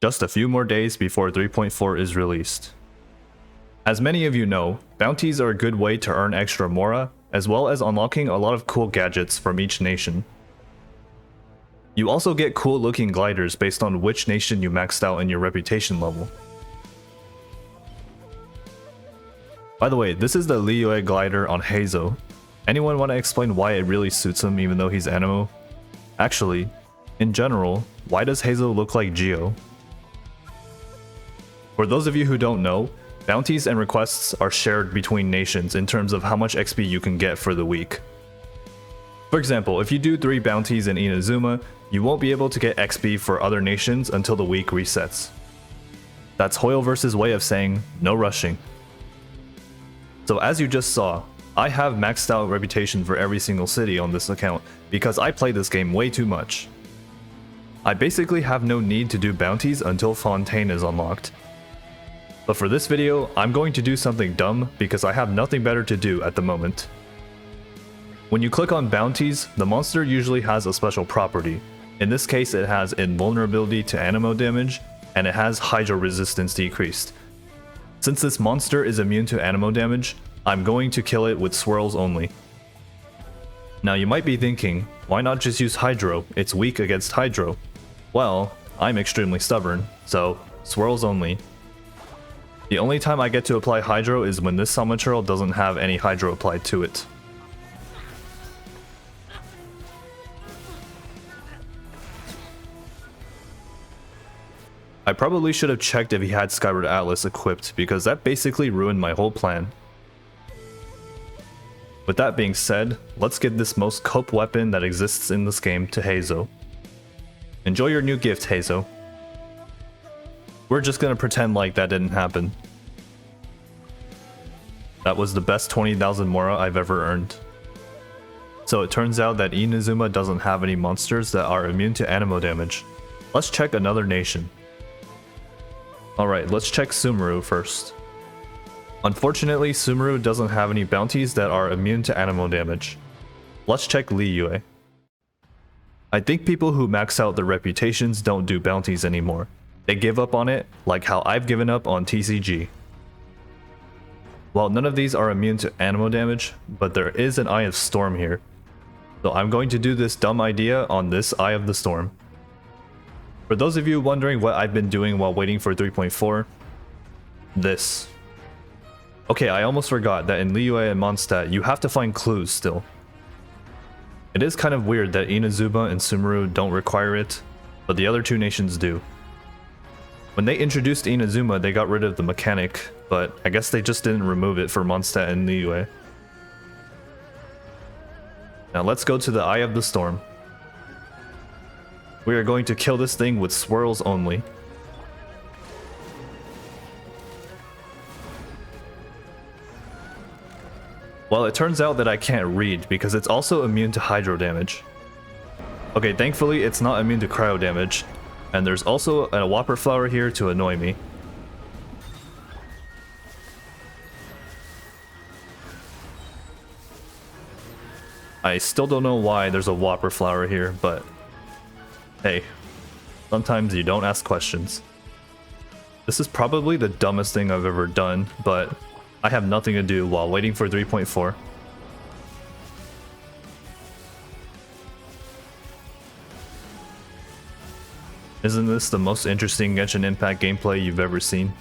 just a few more days before 3.4 is released. As many of you know, bounties are a good way to earn extra mora, as well as unlocking a lot of cool gadgets from each nation. You also get cool looking gliders based on which nation you maxed out in your reputation level. By the way, this is the Liyue glider on Heizo. Anyone want to explain why it really suits him even though he's Anemo? Actually, in general, why does Heizo look like Geo? For those of you who don't know, bounties and requests are shared between nations in terms of how much XP you can get for the week. For example, if you do 3 bounties in Inazuma, you won't be able to get XP for other nations until the week resets. That's Hoyoverse's way of saying, no rushing. So as you just saw, I have maxed out reputation for every single city on this account because I play this game way too much. I basically have no need to do bounties until Fontaine is unlocked. But for this video, I'm going to do something dumb because I have nothing better to do at the moment. When you click on bounties, the monster usually has a special property. In this case, it has invulnerability to Anemo damage, and it has Hydro resistance decreased. Since this monster is immune to Anemo damage, I'm going to kill it with swirls only. Now you might be thinking, why not just use Hydro? It's weak against Hydro. Well, I'm extremely stubborn, so swirls only. The only time I get to apply Hydro is when this Summoturl doesn't have any Hydro applied to it. I probably should have checked if he had Skyward Atlas equipped, because that basically ruined my whole plan. With that being said, let's give this most cope weapon that exists in this game to Heizo. Enjoy your new gift, Heizo. We're just gonna pretend like that didn't happen. That was the best 20,000 mora I've ever earned. So it turns out that Inazuma doesn't have any monsters that are immune to Anemo damage. Let's check another nation. Alright, let's check Sumeru first. Unfortunately, Sumeru doesn't have any bounties that are immune to Anemo damage. Let's check Liyue. I think people who max out their reputations don't do bounties anymore. They give up on it, like how I've given up on TCG. While none of these are immune to Anemo damage, but there is an Eye of Storm here. So I'm going to do this dumb idea on this Eye of the Storm. For those of you wondering what I've been doing while waiting for 3.4, this. Okay, I almost forgot that in Liyue and Mondstadt, you have to find clues still. It is kind of weird that Inazuma and Sumeru don't require it, but the other two nations do. When they introduced Inazuma, they got rid of the mechanic, but I guess they just didn't remove it for Mondstadt and Liyue. Now let's go to the Eye of the Storm. We are going to kill this thing with swirls only. Well, it turns out that I can't read because it's also immune to Hydro damage. Okay, thankfully it's not immune to Cryo damage, and there's also a Whopper Flower here to annoy me. I still don't know why there's a Whopper Flower here, but hey, sometimes you don't ask questions. This is probably the dumbest thing I've ever done, but I have nothing to do while waiting for 3.4. Isn't this the most interesting Genshin Impact gameplay you've ever seen?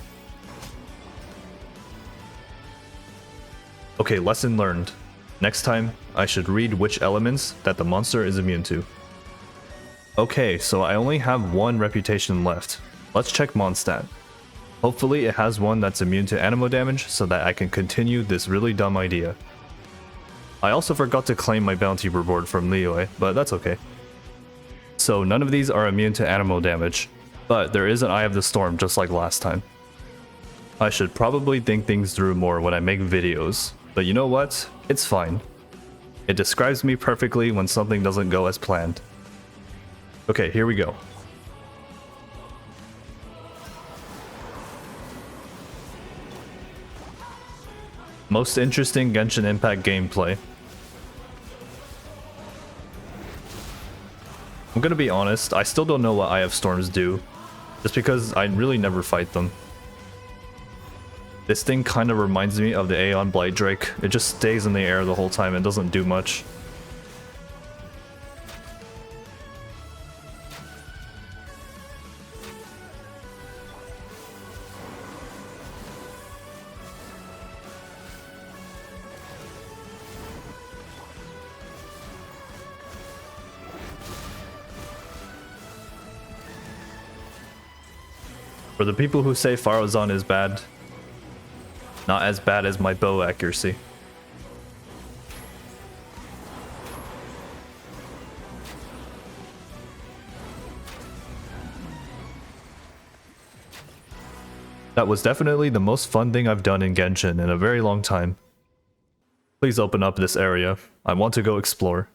Okay, lesson learned. Next time, I should read which elements that the monster is immune to. Okay, so I only have one reputation left. Let's check Mondstadt. Hopefully it has one that's immune to Anemo damage so that I can continue this really dumb idea. I also forgot to claim my bounty reward from Liyue, but that's okay. So none of these are immune to Anemo damage, but there is an Eye of the Storm just like last time. I should probably think things through more when I make videos, but you know what? It's fine. It describes me perfectly when something doesn't go as planned. Okay, here we go. Most interesting Genshin Impact gameplay. I'm gonna be honest, I still don't know what Eye of Storms do. just because I really never fight them. This thing kind of reminds me of the Aeon Blight Drake. It just stays in the air the whole time and doesn't do much. For the people who say Farozan is bad, not as bad as my bow accuracy. That was definitely the most fun thing I've done in Genshin in a very long time. Please open up this area. I want to go explore.